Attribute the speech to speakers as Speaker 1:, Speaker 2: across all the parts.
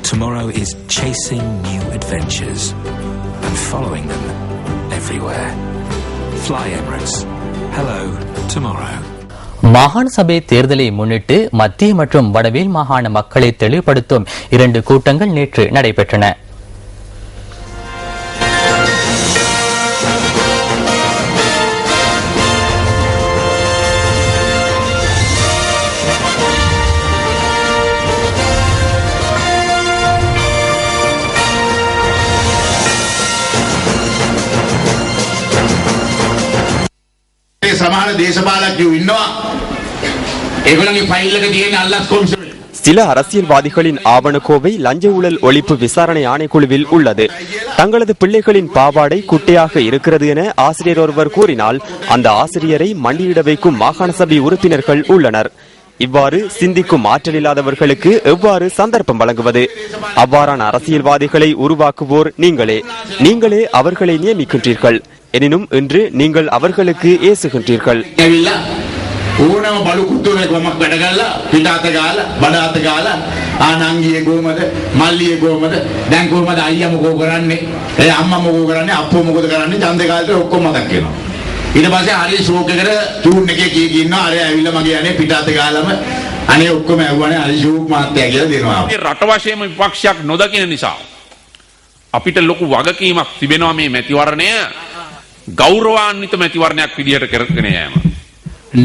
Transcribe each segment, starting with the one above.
Speaker 1: Tomorrow is chasing new adventures and following them everywhere. Fly Emirates. Hello, tomorrow.
Speaker 2: மாகாண சபை தேர்தலை முன்னிட்டு மத்திய மற்றும் வடமேல் மாகாண மக்களை தெளிவுபடுத்தும் 2 கூட்டங்கள் நேற்று நடைபெற்றன.
Speaker 3: සමහර දේශපාලකයෝ ඉන්නවා ඒගොල්ලන්ගේ ෆයිල් එක තියෙන අල්ලස් කොමිෂන්.
Speaker 4: சில அரசியல்வாதிகளின் ஆவணக்கோவை லஞ்ச ஊழல் ஒழிப்பு விசாரணை ஆணைக்குழுவில் உள்ளது. தங்களது பிள்ளைகளின் பாவாடை குட்டையாக இருக்கிறது என ஆசிரியர் ஒருவர் கூறினால் அந்த ஆசிரியரை மண்டியிட வைக்கும் மாகாண சபை உறுப்பினர்கள் உள்ளனர். இவ்வாறு சிந்திக்கும் ஆற்றல் இல்லாதவர்களுக்கு எவ்வாறு சந்தர்ப்பம் வழங்குவது? அவ்வாறான அரசியல்வாதிகளை உருவாக்குவோர் நீங்களே அவர்களை நியமிக்கின்றீர்கள். எனினும் இன்று நீங்கள் அவர்களுக்கு ஏசுகின்றீர்கள்.
Speaker 3: ඕනම බලු කුතුහලයක් වමක් වැඩ කරලා පිටාත ගාලා බඩාත ගාලා ආනංගියේ කොහමද මල්ලියේ කොහමද දැන් කොහමද අයියා මොකෝ කරන්නේ ඒ අම්මා මොකෝ කරන්නේ අප්පෝ මොකද කරන්නේ ඡන්දේ කාලේ ඔක්කොම මතක් වෙනවා. ඊට පස්සේ හරිය ෂෝක් එකකට ටූන් එකේ කී ඉන්නවා අර ඇවිල්ලා මගේ අනේ පිටාත ගාලම අනේ ඔක්කොම ඇව්වනේ හරි ෂෝක් මාත්‍යා කියලා දෙනවා.
Speaker 5: රට වශයෙන්ම විපක්ෂයක් නොදකින නිසා අපිට ලොකු වගකීමක් තිබෙනවා මේ මැතිවරණය கௌரவான்வித மத்திவர்ணයක් විදියට කරගෙන යෑම.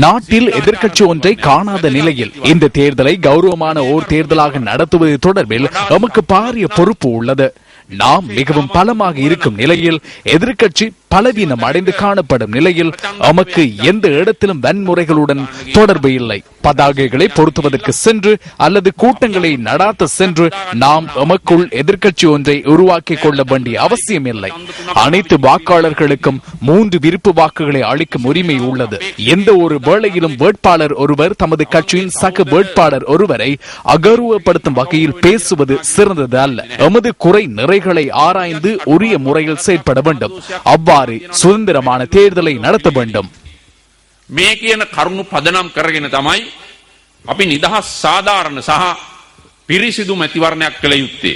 Speaker 6: நாட்டில் எதிர்க்கட்சி ஒன்றை காணாத நிலையில் இந்த தேர்தலை கௌரவமான ஓர் தேர்தலாக நடத்துவது தொடர்பில் நமக்கு பாரிய பொறுப்பு உள்ளது. நாம் மிகவும் பலமாக இருக்கும் நிலையில் எதிர்க்கட்சி பலவீனம் அடைந்து காணப்படும் நிலையில் நமக்கு எந்த இடத்திலும் வன்முறைகளுடன் தொடர்பு இல்லை. பதாகைகளை பொருத்துவதற்கு சென்று அல்லது கூட்டங்களை நடாத்த சென்று நாம் நமக்குள் எதிர்க்கட்சி ஒன்றை உருவாக்கிக் கொள்ள வேண்டிய அவசியம் இல்லை. அனைத்து வாக்காளர்களுக்கும் 3 விருப்பு வாக்குகளை அளிக்கும் உரிமை உள்ளது. எந்த ஒரு வேளையிலும் வேட்பாளர் ஒருவர் தமது கட்சியின் சக வேட்பாளர் ஒருவரை அகௌரவப்படுத்தும் வகையில் பேசுவது சிறந்தது அல்ல. எமது குறை நிறைகளை ஆராய்ந்து உரிய முறையில் செயற்பட வேண்டும். அவ்வாறு சுதந்திரமான தேர்தலை நடத்த வேண்டும்.
Speaker 5: මේ කියන කරුණු පදනම් කරගෙන තමයි අපි නිදහස් සාධාරණ සහ පිරිසිදු මැතිවරණයක් කළ යුත්තේ.